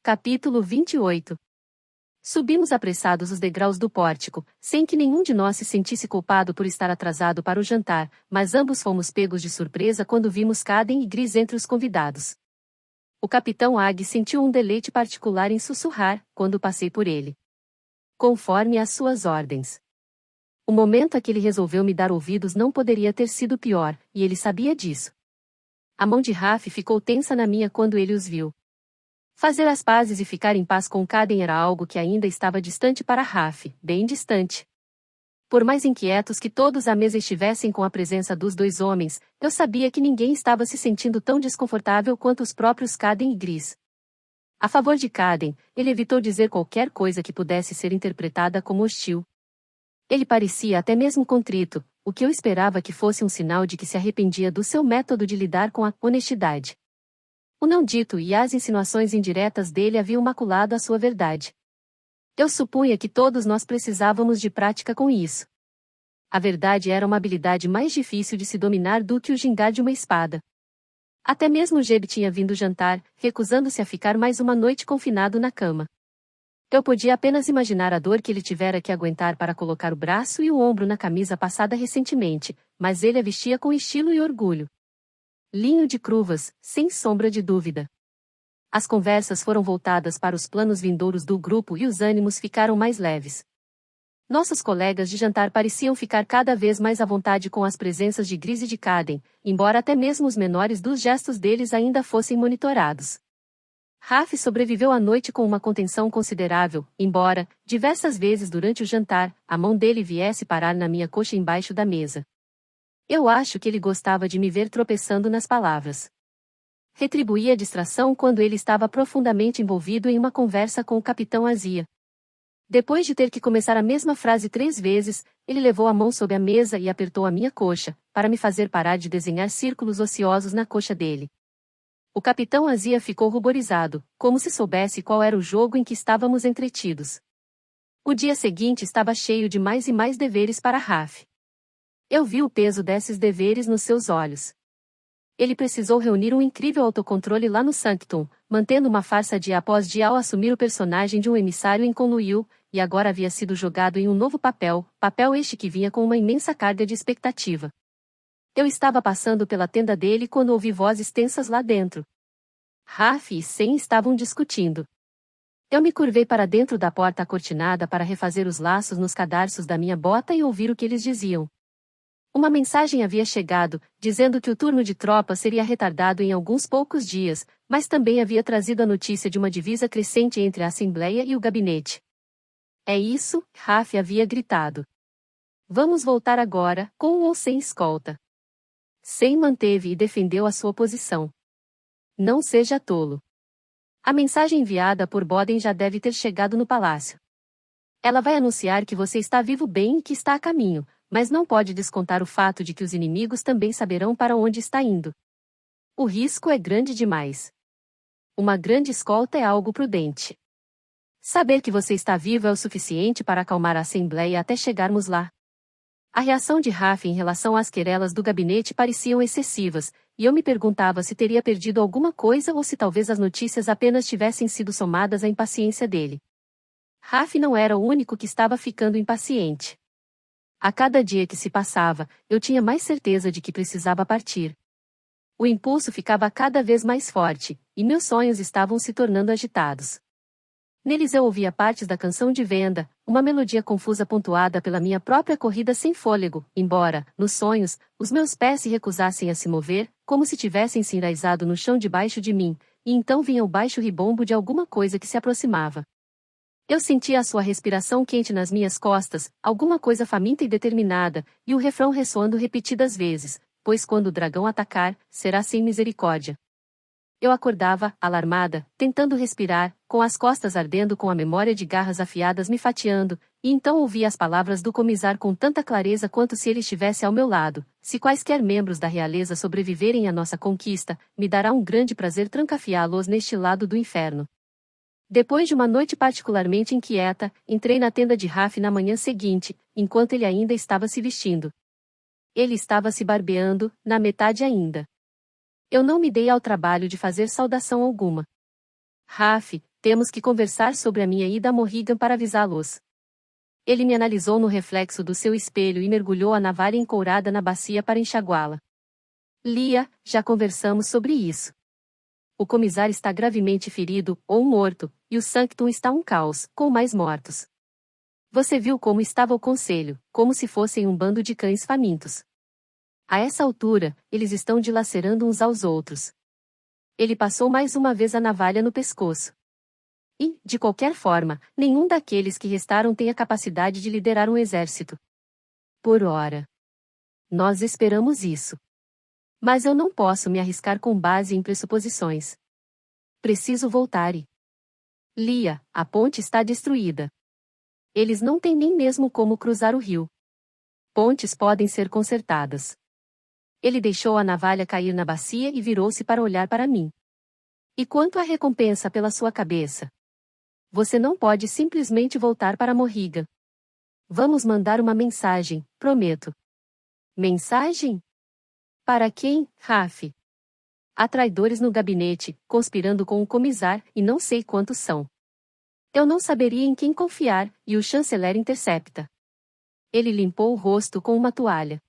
Capítulo 28. Subimos apressados os degraus do pórtico, sem que nenhum de nós se sentisse culpado por estar atrasado para o jantar, mas ambos fomos pegos de surpresa quando vimos Caden e Gris entre os convidados. O capitão Ag sentiu um deleite particular em sussurrar, quando passei por ele. Conforme as suas ordens. O momento a que ele resolveu me dar ouvidos não poderia ter sido pior, e ele sabia disso. A mão de Raf ficou tensa na minha quando ele os viu. Fazer as pazes e ficar em paz com Caden era algo que ainda estava distante para Raf, bem distante. Por mais inquietos que todos à mesa estivessem com a presença dos dois homens, eu sabia que ninguém estava se sentindo tão desconfortável quanto os próprios Caden e Gris. A favor de Caden, ele evitou dizer qualquer coisa que pudesse ser interpretada como hostil. Ele parecia até mesmo contrito, o que eu esperava que fosse um sinal de que se arrependia do seu método de lidar com a honestidade. O não dito e as insinuações indiretas dele haviam maculado a sua verdade. Eu supunha que todos nós precisávamos de prática com isso. A verdade era uma habilidade mais difícil de se dominar do que o gingar de uma espada. Até mesmo Jeb tinha vindo jantar, recusando-se a ficar mais uma noite confinado na cama. Eu podia apenas imaginar a dor que ele tivera que aguentar para colocar o braço e o ombro na camisa passada recentemente, mas ele a vestia com estilo e orgulho. Linho de cruvas, sem sombra de dúvida. As conversas foram voltadas para os planos vindouros do grupo e os ânimos ficaram mais leves. Nossos colegas de jantar pareciam ficar cada vez mais à vontade com as presenças de Gris e de Caden, embora até mesmo os menores dos gestos deles ainda fossem monitorados. Raf sobreviveu à noite com uma contenção considerável, embora, diversas vezes durante o jantar, a mão dele viesse parar na minha coxa embaixo da mesa. Eu acho que ele gostava de me ver tropeçando nas palavras. Retribuía a distração quando ele estava profundamente envolvido em uma conversa com o capitão Azia. Depois de ter que começar a mesma frase 3 vezes, ele levou a mão sob a mesa e apertou a minha coxa, para me fazer parar de desenhar círculos ociosos na coxa dele. O capitão Azia ficou ruborizado, como se soubesse qual era o jogo em que estávamos entretidos. O dia seguinte estava cheio de mais e mais deveres para Raf. Eu vi o peso desses deveres nos seus olhos. Ele precisou reunir um incrível autocontrole lá no Sanctum, mantendo uma farsa dia após dia ao assumir o personagem de um emissário em Conluiu, e agora havia sido jogado em um novo papel este que vinha com uma imensa carga de expectativa. Eu estava passando pela tenda dele quando ouvi vozes tensas lá dentro. Raf e Sen estavam discutindo. Eu me curvei para dentro da porta acortinada para refazer os laços nos cadarços da minha bota e ouvir o que eles diziam. Uma mensagem havia chegado, dizendo que o turno de tropa seria retardado em alguns poucos dias, mas também havia trazido a notícia de uma divisa crescente entre a Assembleia e o gabinete. É isso, Raf havia gritado. Vamos voltar agora, com ou sem escolta. Sen manteve e defendeu a sua posição. Não seja tolo. A mensagem enviada por Boden já deve ter chegado no palácio. Ela vai anunciar que você está vivo bem e que está a caminho, mas não pode descontar o fato de que os inimigos também saberão para onde está indo. O risco é grande demais. Uma grande escolta é algo prudente. Saber que você está vivo é o suficiente para acalmar a Assembleia até chegarmos lá. A reação de Raf em relação às querelas do gabinete pareciam excessivas, e eu me perguntava se teria perdido alguma coisa ou se talvez as notícias apenas tivessem sido somadas à impaciência dele. Raf não era o único que estava ficando impaciente. A cada dia que se passava, eu tinha mais certeza de que precisava partir. O impulso ficava cada vez mais forte, e meus sonhos estavam se tornando agitados. Neles eu ouvia partes da canção de venda, uma melodia confusa pontuada pela minha própria corrida sem fôlego, embora, nos sonhos, os meus pés se recusassem a se mover, como se tivessem se enraizado no chão debaixo de mim, e então vinha o baixo ribombo de alguma coisa que se aproximava. Eu sentia a sua respiração quente nas minhas costas, alguma coisa faminta e determinada, e o refrão ressoando repetidas vezes, pois quando o dragão atacar, será sem misericórdia. Eu acordava, alarmada, tentando respirar, com as costas ardendo com a memória de garras afiadas me fatiando, e então ouvia as palavras do comissário com tanta clareza quanto se ele estivesse ao meu lado. Se quaisquer membros da realeza sobreviverem à nossa conquista, me dará um grande prazer trancafiá-los neste lado do inferno. Depois de uma noite particularmente inquieta, entrei na tenda de Raf na manhã seguinte, enquanto ele ainda estava se vestindo. Ele estava se barbeando, na metade ainda. Eu não me dei ao trabalho de fazer saudação alguma. Raf, Temos que conversar sobre a minha ida a Morrigan para avisá-los. Ele me analisou no reflexo do seu espelho e mergulhou a navalha encourada na bacia para enxaguá-la. Lia, já conversamos sobre isso. O comissário está gravemente ferido, ou morto, e o Sanctum está um caos, com mais mortos. Você viu como estava o conselho, como se fossem um bando de cães famintos. A essa altura, eles estão dilacerando uns aos outros. Ele passou mais uma vez a navalha no pescoço. E, de qualquer forma, nenhum daqueles que restaram tem a capacidade de liderar um exército. Por ora. Nós esperamos isso. Mas eu não posso me arriscar com base em pressuposições. Preciso voltar e... Lia, a ponte está destruída. Eles não têm nem mesmo como cruzar o rio. Pontes podem ser consertadas. Ele deixou a navalha cair na bacia e virou-se para olhar para mim. E quanto à recompensa pela sua cabeça? Você não pode simplesmente voltar para Morrigan. Vamos mandar uma mensagem, prometo. Mensagem? Para quem, Raf? Há traidores no gabinete, conspirando com o comissário, e não sei quantos são. Eu não saberia em quem confiar, e o chanceler intercepta. Ele limpou o rosto com uma toalha.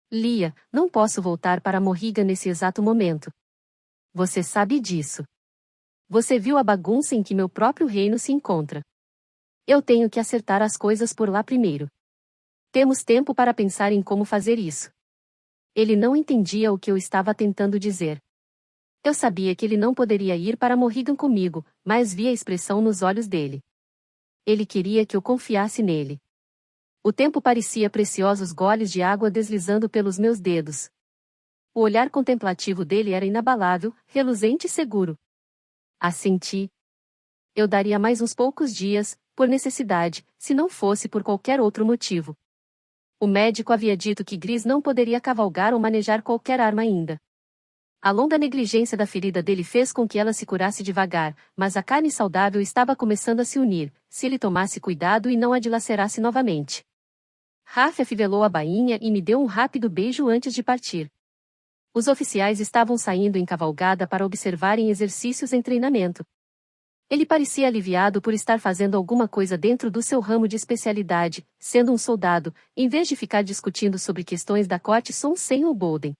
Lia, não posso voltar para Morrigan nesse exato momento. Você sabe disso. Você viu a bagunça em que meu próprio reino se encontra. Eu tenho que acertar as coisas por lá primeiro. Temos tempo para pensar em como fazer isso. Ele não entendia o que eu estava tentando dizer. Eu sabia que ele não poderia ir para Morrigan comigo, mas via a expressão nos olhos dele. Ele queria que eu confiasse nele. O tempo parecia preciosos goles de água deslizando pelos meus dedos. O olhar contemplativo dele era inabalável, reluzente e seguro. Assenti. Eu daria mais uns poucos dias, por necessidade, se não fosse por qualquer outro motivo. O médico havia dito que Gris não poderia cavalgar ou manejar qualquer arma ainda. A longa negligência da ferida dele fez com que ela se curasse devagar, mas a carne saudável estava começando a se unir, se ele tomasse cuidado e não a dilacerasse novamente. Raf afivelou a bainha e me deu um rápido beijo antes de partir. Os oficiais estavam saindo em cavalgada para observarem exercícios em treinamento. Ele parecia aliviado por estar fazendo alguma coisa dentro do seu ramo de especialidade, sendo um soldado, em vez de ficar discutindo sobre questões da corte Sonsen ou Bolden.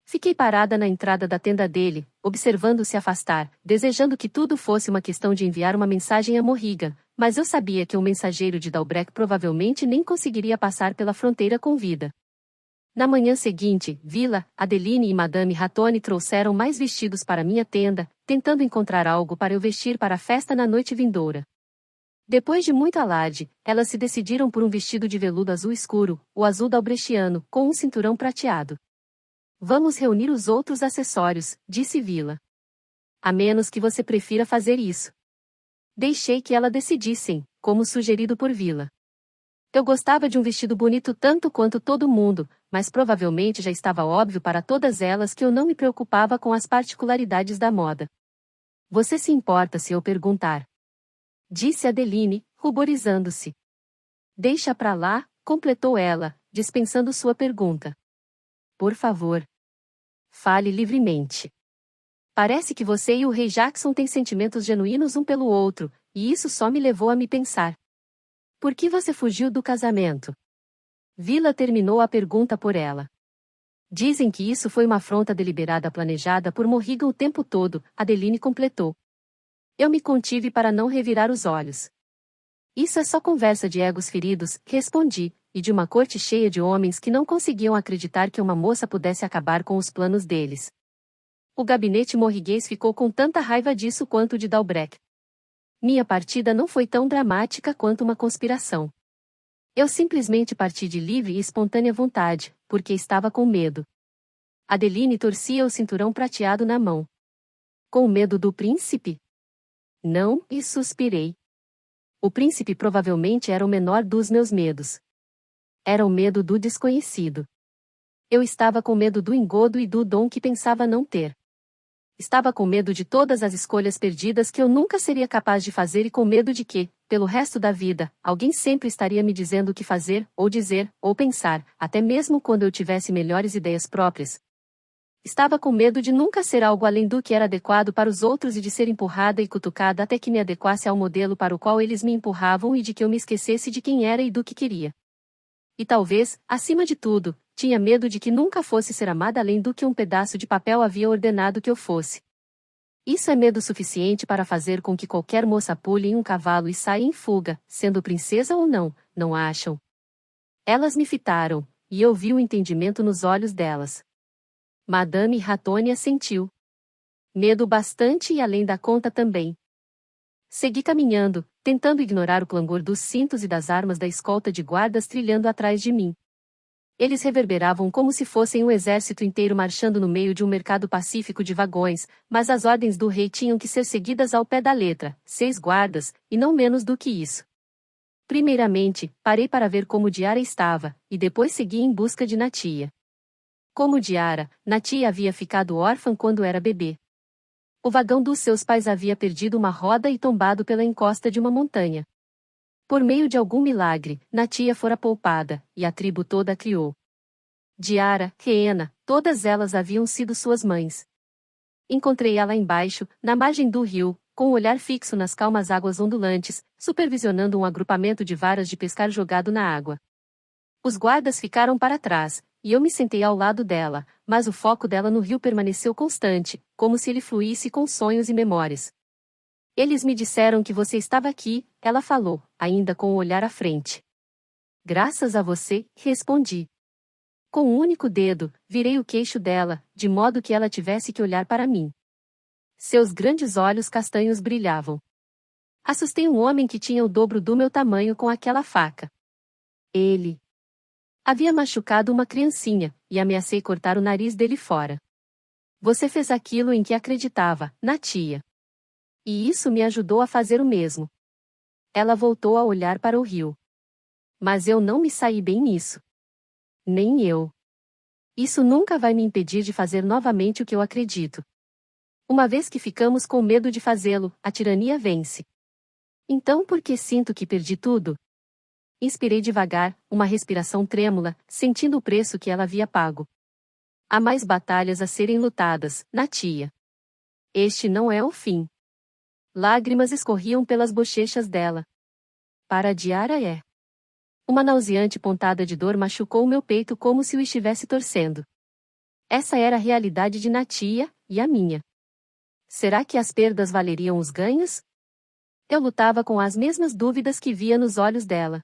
Fiquei parada na entrada da tenda dele, observando-o se afastar, desejando que tudo fosse uma questão de enviar uma mensagem a Morrigan, mas eu sabia que um mensageiro de Dalbrek provavelmente nem conseguiria passar pela fronteira com vida. Na manhã seguinte, Vila, Adeline e Madame Rattoni trouxeram mais vestidos para minha tenda, tentando encontrar algo para eu vestir para a festa na noite vindoura. Depois de muito alarde, elas se decidiram por um vestido de veludo azul escuro, o azul dalbrechiano, com um cinturão prateado. Vamos reunir os outros acessórios, disse Vila. A menos que você prefira fazer isso. Deixei que ela decidissem, como sugerido por Vila. Eu gostava de um vestido bonito tanto quanto todo mundo, mas provavelmente já estava óbvio para todas elas que eu não me preocupava com as particularidades da moda. Você se importa se eu perguntar? Disse Adeline, ruborizando-se. Deixa pra lá, completou ela, dispensando sua pergunta. Por favor. Fale livremente. Parece que você e o Rei Jackson têm sentimentos genuínos um pelo outro, e isso só me levou a me pensar. Por que você fugiu do casamento? Vila terminou a pergunta por ela. Dizem que isso foi uma afronta deliberada planejada por Morrigan o tempo todo, Adeline completou. Eu me contive para não revirar os olhos. Isso é só conversa de egos feridos, respondi, e de uma corte cheia de homens que não conseguiam acreditar que uma moça pudesse acabar com os planos deles. O gabinete morriguês ficou com tanta raiva disso quanto o de Dalbrek. Minha partida não foi tão dramática quanto uma conspiração. Eu simplesmente parti de livre e espontânea vontade, porque estava com medo. Adeline torcia o cinturão prateado na mão. Com medo do príncipe? Não, e suspirei. O príncipe provavelmente era o menor dos meus medos. Era o medo do desconhecido. Eu estava com medo do engodo e do dom que pensava não ter. Estava com medo de todas as escolhas perdidas que eu nunca seria capaz de fazer e com medo de que, pelo resto da vida, alguém sempre estaria me dizendo o que fazer, ou dizer, ou pensar, até mesmo quando eu tivesse melhores ideias próprias. Estava com medo de nunca ser algo além do que era adequado para os outros e de ser empurrada e cutucada até que me adequasse ao modelo para o qual eles me empurravam e de que eu me esquecesse de quem era e do que queria. E talvez, acima de tudo, tinha medo de que nunca fosse ser amada além do que um pedaço de papel havia ordenado que eu fosse. Isso é medo suficiente para fazer com que qualquer moça pule em um cavalo e saia em fuga, sendo princesa ou não, não acham? Elas me fitaram, e eu vi o entendimento nos olhos delas. Madame Ratonia sentiu medo bastante e além da conta também. Segui caminhando, tentando ignorar o clangor dos cintos e das armas da escolta de guardas trilhando atrás de mim. Eles reverberavam como se fossem um exército inteiro marchando no meio de um mercado pacífico de vagões, mas as ordens do rei tinham que ser seguidas ao pé da letra, 6 guardas, e não menos do que isso. Primeiramente, parei para ver como Diara estava, e depois segui em busca de Natia. Como Diara, Natia havia ficado órfã quando era bebê. O vagão dos seus pais havia perdido uma roda e tombado pela encosta de uma montanha. Por meio de algum milagre, Natia fora poupada, e a tribo toda a criou. Diara, Reena, todas elas haviam sido suas mães. Encontrei-a lá embaixo, na margem do rio, com o olhar fixo nas calmas águas ondulantes, supervisionando um agrupamento de varas de pescar jogado na água. Os guardas ficaram para trás, e eu me sentei ao lado dela, mas o foco dela no rio permaneceu constante, como se ele fluísse com sonhos e memórias. Eles me disseram que você estava aqui, ela falou, ainda com o olhar à frente. Graças a você, respondi. Com um único dedo, virei o queixo dela, de modo que ela tivesse que olhar para mim. Seus grandes olhos castanhos brilhavam. Assustei um homem que tinha o dobro do meu tamanho com aquela faca. Ele havia machucado uma criancinha, e ameacei cortar o nariz dele fora. Você fez aquilo em que acreditava, Natia. E isso me ajudou a fazer o mesmo. Ela voltou a olhar para o rio. Mas eu não me saí bem nisso. Nem eu. Isso nunca vai me impedir de fazer novamente o que eu acredito. Uma vez que ficamos com medo de fazê-lo, a tirania vence. Então por que sinto que perdi tudo? Inspirei devagar, uma respiração trêmula, sentindo o preço que ela havia pago. Há mais batalhas a serem lutadas, Natia. Este não é o fim. Lágrimas escorriam pelas bochechas dela. Para Diara é. Uma nauseante pontada de dor machucou meu peito como se o estivesse torcendo. Essa era a realidade de Natia, e a minha. Será que as perdas valeriam os ganhos? Eu lutava com as mesmas dúvidas que via nos olhos dela.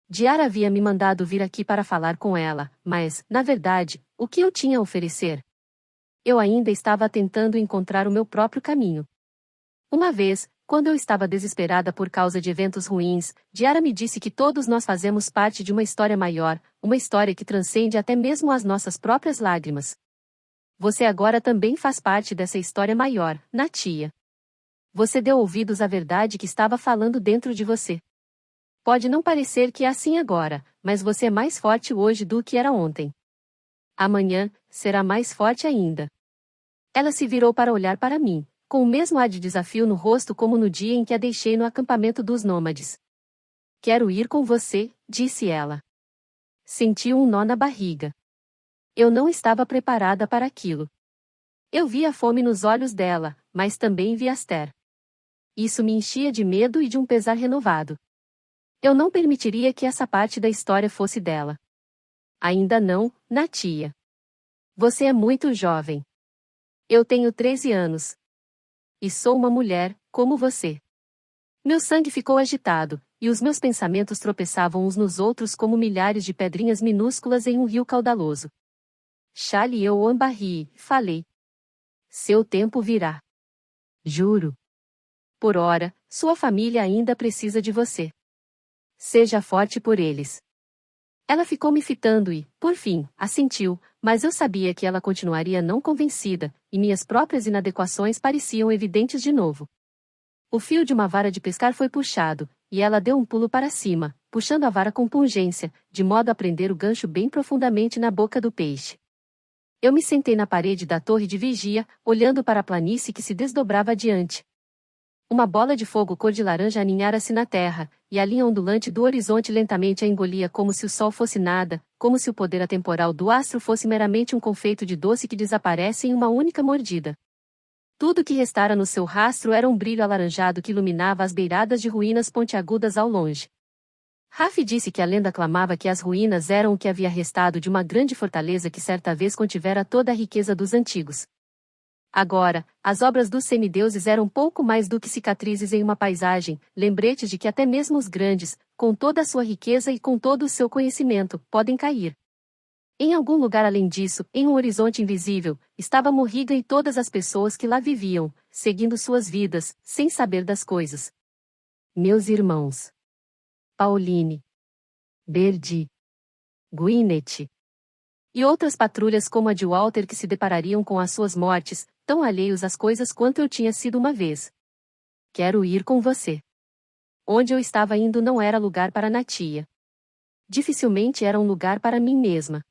Diara havia me mandado vir aqui para falar com ela, mas, na verdade, o que eu tinha a oferecer? Eu ainda estava tentando encontrar o meu próprio caminho. Uma vez, quando eu estava desesperada por causa de eventos ruins, Diara me disse que todos nós fazemos parte de uma história maior, uma história que transcende até mesmo as nossas próprias lágrimas. Você agora também faz parte dessa história maior, Natia. Você deu ouvidos à verdade que estava falando dentro de você. Pode não parecer que é assim agora, mas você é mais forte hoje do que era ontem. Amanhã, será mais forte ainda. Ela se virou para olhar para mim, com o mesmo ar de desafio no rosto como no dia em que a deixei no acampamento dos nômades. Quero ir com você, disse ela. Senti um nó na barriga. Eu não estava preparada para aquilo. Eu vi a fome nos olhos dela, mas também vi Aster. Isso me enchia de medo e de um pesar renovado. Eu não permitiria que essa parte da história fosse dela. Ainda não, Natia. Você é muito jovem. Eu tenho 13 anos. E sou uma mulher, como você. Meu sangue ficou agitado, e os meus pensamentos tropeçavam uns nos outros como milhares de pedrinhas minúsculas em um rio caudaloso. Charlie e eu embarrei, falei. Seu tempo virá. Juro. Por ora, sua família ainda precisa de você. Seja forte por eles. Ela ficou me fitando e, por fim, assentiu, mas eu sabia que ela continuaria não convencida, e minhas próprias inadequações pareciam evidentes de novo. O fio de uma vara de pescar foi puxado, e ela deu um pulo para cima, puxando a vara com pungência, de modo a prender o gancho bem profundamente na boca do peixe. Eu me sentei na parede da torre de vigia, olhando para a planície que se desdobrava adiante. Uma bola de fogo cor de laranja aninhara-se na terra, e a linha ondulante do horizonte lentamente a engolia como se o sol fosse nada, como se o poder atemporal do astro fosse meramente um confeito de doce que desaparece em uma única mordida. Tudo que restara no seu rastro era um brilho alaranjado que iluminava as beiradas de ruínas pontiagudas ao longe. Raf disse que a lenda clamava que as ruínas eram o que havia restado de uma grande fortaleza que certa vez contivera toda a riqueza dos antigos. Agora, as obras dos semideuses eram pouco mais do que cicatrizes em uma paisagem, lembretes de que até mesmo os grandes, com toda a sua riqueza e com todo o seu conhecimento, podem cair. Em algum lugar além disso, em um horizonte invisível, estava Morriga e todas as pessoas que lá viviam, seguindo suas vidas, sem saber das coisas. Meus irmãos. Pauline, Berdi, Gwyneth e outras patrulhas como a de Walter que se deparariam com as suas mortes, tão alheios às coisas quanto eu tinha sido uma vez. Quero ir com você. Onde eu estava indo não era lugar para Natia. Dificilmente era um lugar para mim mesma.